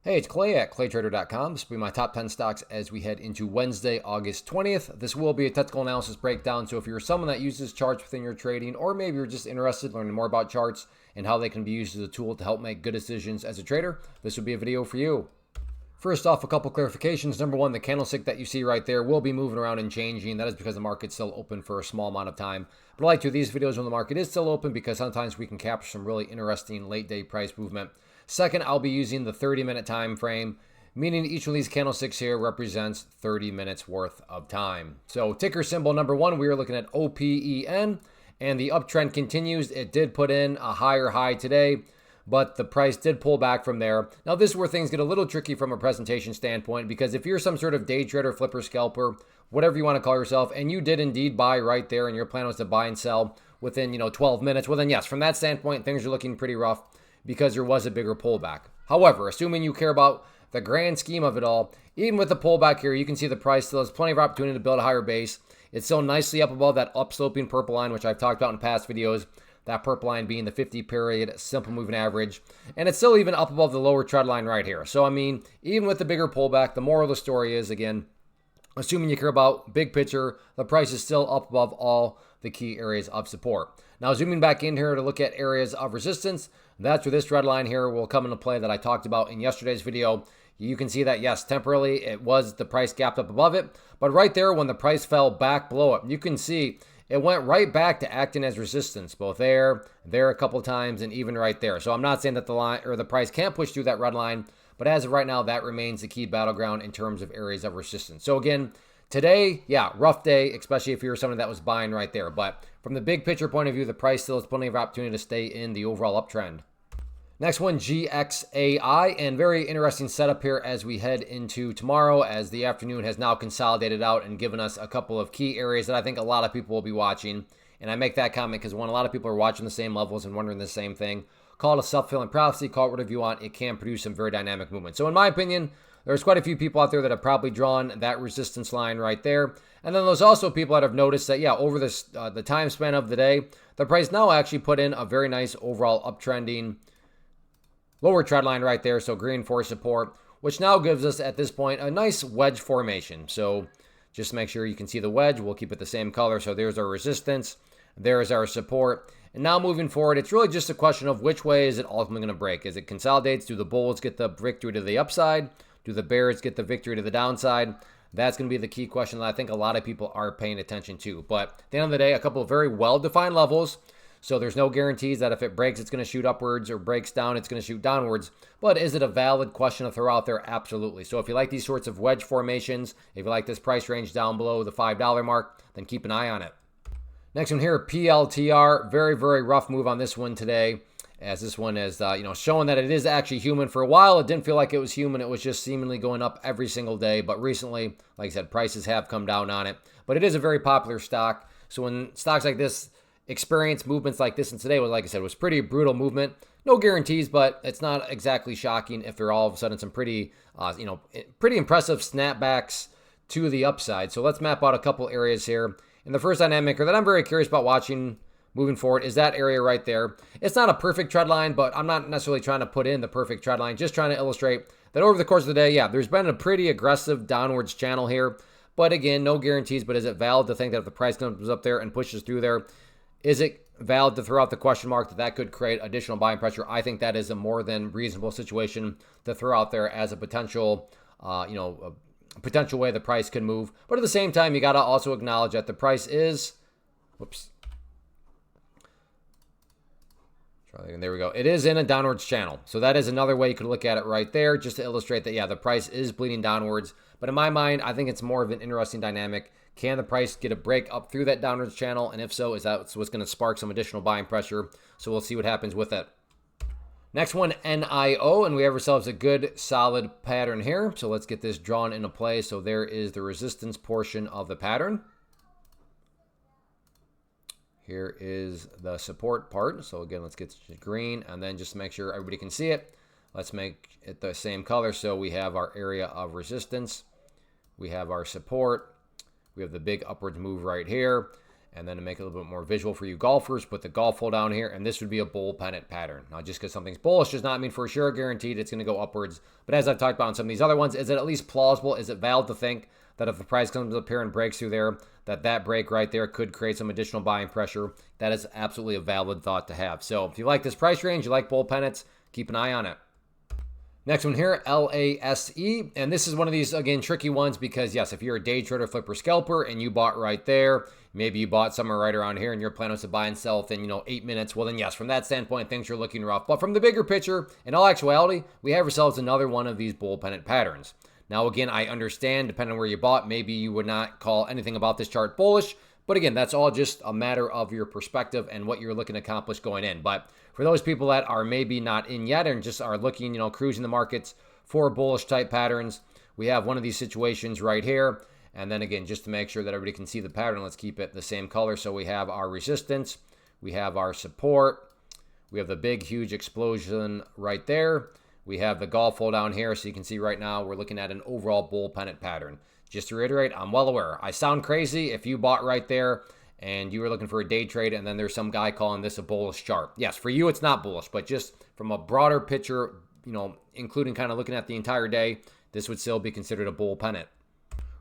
Hey, it's Clay at claytrader.com. This will be my top 10 stocks as we head into Wednesday, August 20th. This will be a technical analysis breakdown. So if you're someone that uses charts within your trading, or maybe you're just interested in learning more about charts and how they can be used as a tool to help make good decisions as a trader, this would be a video for you. First off, a couple clarifications. Number one, the candlestick that you see right there will be moving around and changing. That is because the market's still open for a small amount of time. But I like to do these videos when the market is still open because sometimes we can capture some really interesting late day price movement. Second, I'll be using the 30-minute time frame, meaning each one of these candlesticks here represents 30 minutes worth of time. So ticker symbol number one, we are looking at OPEN, and the uptrend continues. It did put in a higher high today, but the price did pull back from there. Now, this is where things get a little tricky from a presentation standpoint, because if you're some sort of day trader, flipper, scalper, whatever you want to call yourself, and you did indeed buy right there, and your plan was to buy and sell within 12 minutes, well then yes, from that standpoint, things are looking pretty rough because there was a bigger pullback. However, assuming you care about the grand scheme of it all, even with the pullback here, you can see the price still has plenty of opportunity to build a higher base. It's still nicely up above that upsloping purple line, which I've talked about in past videos. That purple line being the 50-period simple moving average. And it's still even up above the lower trend line right here. So, I mean, even with the bigger pullback, the moral of the story is, again, assuming you care about big picture, the price is still up above all the key areas of support. Now, zooming back in here to look at areas of resistance, that's where this red line here will come into play that I talked about in yesterday's video. You can see that, yes, temporarily it was the price gapped up above it, but right there when the price fell back below it, you can see it went right back to acting as resistance, both there a couple times, and even right there. So I'm not saying that the line or the price can't push through that red line, but as of right now, that remains the key battleground in terms of areas of resistance. So again, today, yeah, rough day, especially if you're someone that was buying right there. But from the big picture point of view, the price still has plenty of opportunity to stay in the overall uptrend. Next one, GXAI, and very interesting setup here as we head into tomorrow, as the afternoon has now consolidated out and given us a couple of key areas that I think a lot of people will be watching. And I make that comment because when a lot of people are watching the same levels and wondering the same thing, call it a self-fulfilling prophecy, call it whatever you want, it can produce some very dynamic movement. So in my opinion, there's quite a few people out there that have probably drawn that resistance line right there. And then there's also people that have noticed that, yeah, over this the time span of the day, the price now actually put in a very nice overall uptrending lower trend line right there, so green for support, which now gives us at this point a nice wedge formation. So just make sure you can see the wedge. We'll keep it the same color. So there's our resistance, there's our support. And now moving forward, it's really just a question of which way is it ultimately going to break. As it consolidates, do the bulls get the victory to the upside? Do the bears get the victory to the downside? That's going to be the key question that I think a lot of people are paying attention to. But at the end of the day, a couple of very well-defined levels. So there's no guarantees that if it breaks, it's going to shoot upwards, or breaks down, it's going to shoot downwards. But is it a valid question to throw out there? Absolutely. So if you like these sorts of wedge formations, if you like this price range down below the $5 mark, then keep an eye on it. Next one here, PLTR. Very, very rough move on this one today, as this one is showing that it is actually human. For a while, it didn't feel like it was human. It was just seemingly going up every single day. But recently, like I said, prices have come down on it. But it is a very popular stock. So when stocks like this experience movements like this, and today was, like I said, was pretty brutal movement. No guarantees, but it's not exactly shocking if there are all of a sudden some pretty impressive snapbacks to the upside. So let's map out a couple areas here. And the first dynamic that I'm very curious about watching moving forward is that area right there. It's not a perfect trend line, but I'm not necessarily trying to put in the perfect trend line, just trying to illustrate that over the course of the day, yeah, there's been a pretty aggressive downwards channel here. But again, no guarantees, but is it valid to think that if the price comes up there and pushes through there, is it valid to throw out the question mark that could create additional buying pressure? I think that is a more than reasonable situation to throw out there as a potential, a potential way the price could move. But at the same time, you got to also acknowledge that the price is, and there we go. It is in a downwards channel. So that is another way you could look at it right there, just to illustrate that, yeah, the price is bleeding downwards. But in my mind, I think it's more of an interesting dynamic. Can the price get a break up through that downwards channel? And if so, is that what's going to spark some additional buying pressure? So we'll see what happens with it. Next one, NIO, and we have ourselves a good solid pattern here. So let's get this drawn into play. So there is the resistance portion of the pattern. Here is the support part. So again, let's get to green, and then just make sure everybody can see it. Let's make it the same color. So we have our area of resistance. We have our support. We have the big upwards move right here. And then to make it a little bit more visual for you golfers, put the golf hole down here, and this would be a bull pennant pattern. Now, just because something's bullish does not mean for sure guaranteed it's going to go upwards. But as I've talked about on some of these other ones, is it at least plausible? Is it valid to think that if the price comes up here and breaks through there, that break right there could create some additional buying pressure? That is absolutely a valid thought to have. So if you like this price range, you like bull pennants, keep an eye on it. Next one here, LASE, and this is one of these, again, tricky ones because, yes, if you're a day trader, flipper, scalper, and you bought right there, maybe you bought somewhere right around here, and your plan was to buy and sell within, 8 minutes, well, then, yes, from that standpoint, things are looking rough. But from the bigger picture, in all actuality, we have ourselves another one of these bull pennant patterns. Now, again, I understand, depending on where you bought, maybe you would not call anything about this chart bullish, but again, that's all just a matter of your perspective and what you're looking to accomplish going in. But for those people that are maybe not in yet and just are looking, cruising the markets for bullish type patterns, we have one of these situations right here. And then again, just to make sure that everybody can see the pattern, let's keep it the same color. So we have our resistance, we have our support, we have the big, huge explosion right there. We have the golf hole down here. So you can see right now, we're looking at an overall bull pennant pattern. Just to reiterate, I'm well aware. I sound crazy if you bought right there and you were looking for a day trade and then there's some guy calling this a bullish chart. Yes, for you, it's not bullish, but just from a broader picture, including kind of looking at the entire day, this would still be considered a bull pennant.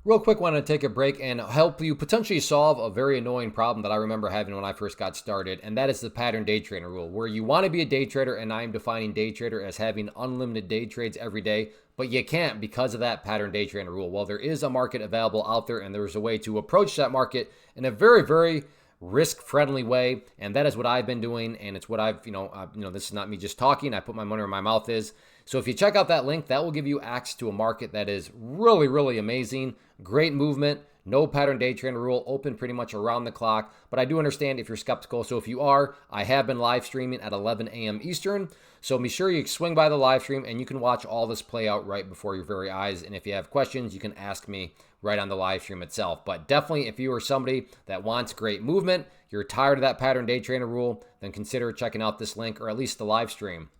Real quick, want to take a break and help you potentially solve a very annoying problem that I remember having when I first got started, and that is the pattern day trader rule, where you want to be a day trader, and I am defining day trader as having unlimited day trades every day, but you can't because of that pattern day trader rule. Well, there is a market available out there, and there's a way to approach that market in a very, very risk-friendly way, and that is what I've been doing, and it's what I've, this is not me just talking. I put my money where my mouth is. So if you check out that link, that will give you access to a market that is really, really amazing. Great movement, no pattern day trader rule, open pretty much around the clock. But I do understand if you're skeptical. So if you are, I have been live streaming at 11 a.m. Eastern. So be sure you swing by the live stream and you can watch all this play out right before your very eyes. And if you have questions, you can ask me right on the live stream itself. But definitely, if you are somebody that wants great movement, you're tired of that pattern day trader rule, then consider checking out this link or at least the live stream.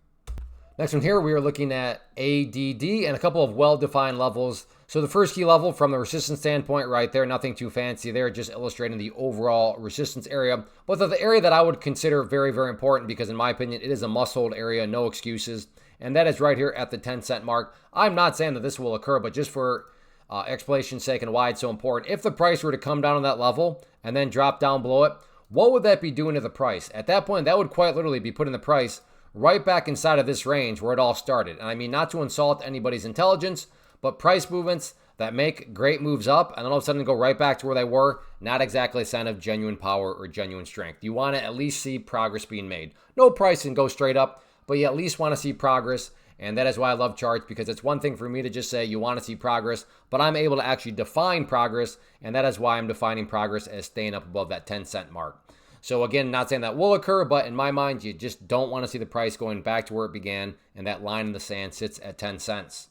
Next one here, we are looking at ADD and a couple of well-defined levels. So the first key level from the resistance standpoint right there, nothing too fancy there, just illustrating the overall resistance area. But the area that I would consider very, very important, because in my opinion, it is a must-hold area, no excuses. And that is right here at the 10-cent mark. I'm not saying that this will occur, but just for explanation's sake and why it's so important, if the price were to come down on that level and then drop down below it, what would that be doing to the price? At that point, that would quite literally be putting the price right back inside of this range where it all started. And I mean, not to insult anybody's intelligence, but price movements that make great moves up and then all of a sudden go right back to where they were, not exactly a sign of genuine power or genuine strength. You want to at least see progress being made. No price can go straight up, but you at least want to see progress. And that is why I love charts, because it's one thing for me to just say you want to see progress, but I'm able to actually define progress. And that is why I'm defining progress as staying up above that 10-cent mark. So again, not saying that will occur, but in my mind, you just don't want to see the price going back to where it began, and that line in the sand sits at 10 cents.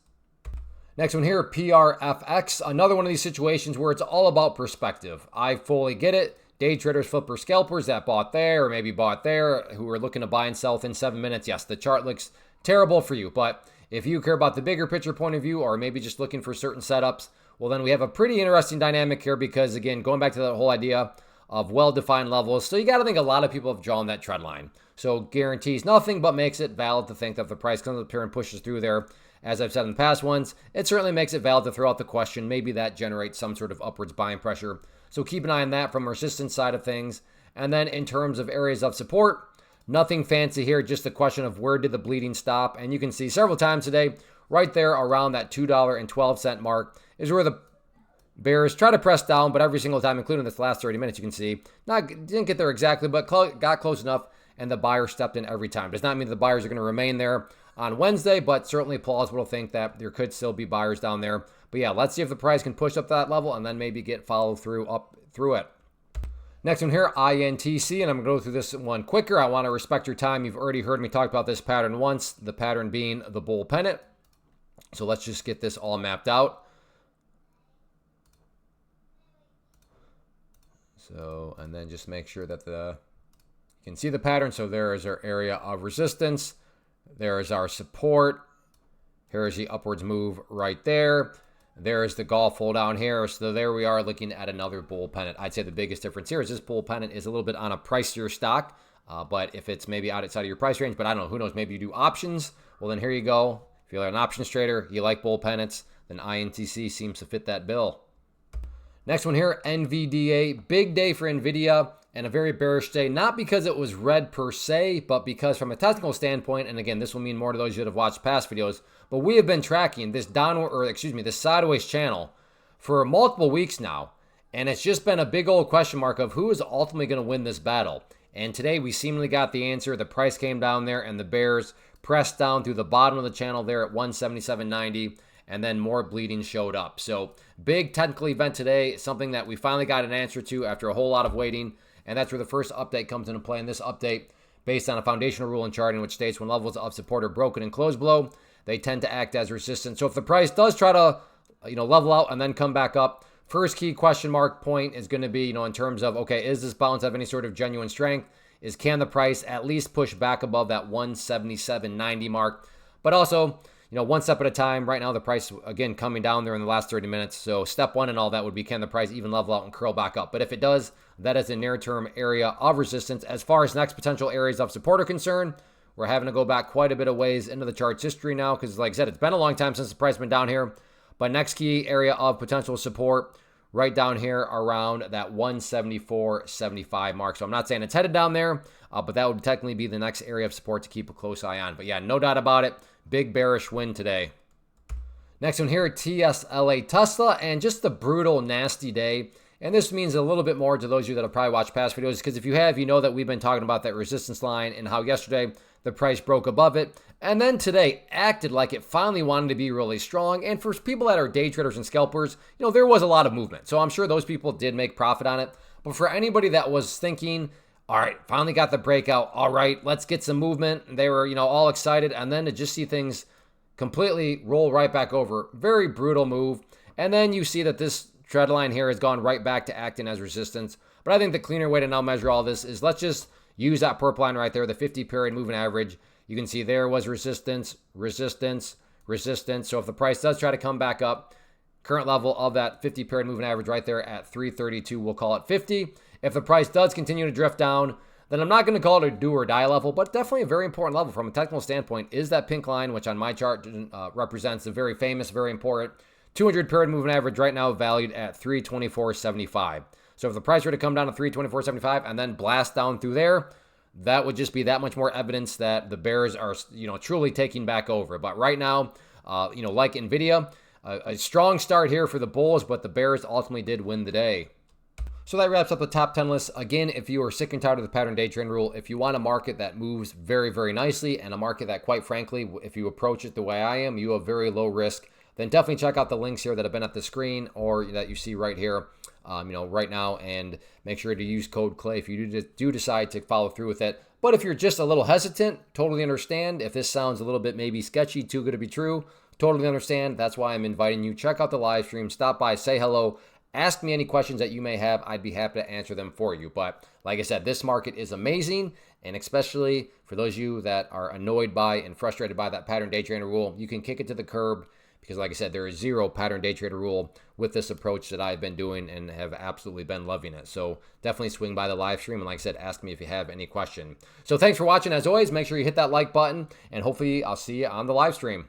Next one here, PRFX, another one of these situations where it's all about perspective. I fully get it. Day traders, flippers, scalpers that bought there or maybe bought there who are looking to buy and sell within 7 minutes. Yes, the chart looks terrible for you, but if you care about the bigger picture point of view or maybe just looking for certain setups, well, then we have a pretty interesting dynamic here because, again, going back to that whole idea of well-defined levels. So you got to think a lot of people have drawn that trend line. So guarantees nothing, but makes it valid to think that if the price comes up here and pushes through there, as I've said in the past ones, it certainly makes it valid to throw out the question. Maybe that generates some sort of upwards buying pressure. So keep an eye on that from a resistance side of things. And then in terms of areas of support, nothing fancy here, just the question of where did the bleeding stop? And you can see several times today, right there around that $2.12 mark is where the bears try to press down, but every single time, including this last 30 minutes, you can see, didn't get there exactly, but got close enough, and the buyer stepped in every time. Does not mean the buyers are going to remain there on Wednesday, but certainly plausible to think that there could still be buyers down there. But yeah, let's see if the price can push up that level and then maybe get followed through up through it. Next one here, INTC, and I'm going to go through this one quicker. I want to respect your time. You've already heard me talk about this pattern once, the pattern being the bull pennant. So let's just get this all mapped out. So, and then just make sure that you can see the pattern. So there is our area of resistance. There is our support. Here is the upwards move right there. There's the golf hole down here. So there we are looking at another bull pennant. I'd say the biggest difference here is this bull pennant is a little bit on a pricier stock. But if it's maybe outside of your price range, but I don't know, who knows, maybe you do options. Well, then here you go. If you're an options trader, you like bull pennants, then INTC seems to fit that bill. Next one here, NVDA. Big day for NVIDIA and a very bearish day, not because it was red per se, but because from a technical standpoint, and again, this will mean more to those that have watched past videos, but we have been tracking this this sideways channel for multiple weeks now, and it's just been a big old question mark of who is ultimately going to win this battle. And today we seemingly got the answer. The price came down there, and the bears pressed down through the bottom of the channel there at 177.90. And then more bleeding showed up. So big technical event today, something that we finally got an answer to after a whole lot of waiting. And that's where the first update comes into play. And this update, based on a foundational rule in charting, which states when levels of support are broken and closed below, they tend to act as resistance. So if the price does try to, level out and then come back up, first key question mark point is going to be, in terms of, okay, is this bounce have any sort of genuine strength? Can the price at least push back above that 177.90 mark? But also, one step at a time. Right now, the price, again, coming down there in the last 30 minutes. So step one and all that would be, can the price even level out and curl back up? But if it does, that is a near-term area of resistance. As far as next potential areas of support are concerned, we're having to go back quite a bit of ways into the chart's history now because, like I said, it's been a long time since the price has been down here. But next key area of potential support right down here around that 174.75 mark. So I'm not saying it's headed down there, but that would technically be the next area of support to keep a close eye on. But yeah, no doubt about it. Big bearish win today. Next one here, TSLA Tesla, and just a brutal, nasty day. And this means a little bit more to those of you that have probably watched past videos, because if you have, you know that we've been talking about that resistance line and how yesterday the price broke above it. And then today acted like it finally wanted to be really strong. And for people that are day traders and scalpers, there was a lot of movement. So I'm sure those people did make profit on it. But for anybody that was thinking, all right, finally got the breakout. All right, let's get some movement. They were, all excited. And then to just see things completely roll right back over. Very brutal move. And then you see that this trend line here has gone right back to acting as resistance. But I think the cleaner way to now measure all this is let's just use that purple line right there, the 50-period moving average. You can see there was resistance, resistance, resistance. So if the price does try to come back up, current level of that 50-period moving average right there at 332, we'll call it 50. If the price does continue to drift down, then I'm not going to call it a do or die level, but definitely a very important level from a technical standpoint is that pink line, which on my chart represents the very famous, very important 200-period moving average right now valued at 324.75. So if the price were to come down to 324.75 and then blast down through there, that would just be that much more evidence that the bears are, truly taking back over. But right now, like NVIDIA, a strong start here for the bulls, but the bears ultimately did win the day. So that wraps up the top 10 list. Again, if you are sick and tired of the pattern day trend rule, if you want a market that moves very, very nicely and a market that, quite frankly, if you approach it the way I am, you have very low risk, then definitely check out the links here that have been at the screen or that you see right here, right now, and make sure to use code CLAY if you do decide to follow through with it. But if you're just a little hesitant, totally understand. If this sounds a little bit maybe sketchy, too good to be true, totally understand. That's why I'm inviting you. Check out the live stream, stop by, say hello, ask me any questions that you may have. I'd be happy to answer them for you. But like I said, this market is amazing. And especially for those of you that are annoyed by and frustrated by that pattern day trader rule, you can kick it to the curb. Because like I said, there is zero pattern day trader rule with this approach that I've been doing and have absolutely been loving it. So definitely swing by the live stream. And like I said, ask me if you have any question. So thanks for watching. As always, make sure you hit that like button and hopefully I'll see you on the live stream.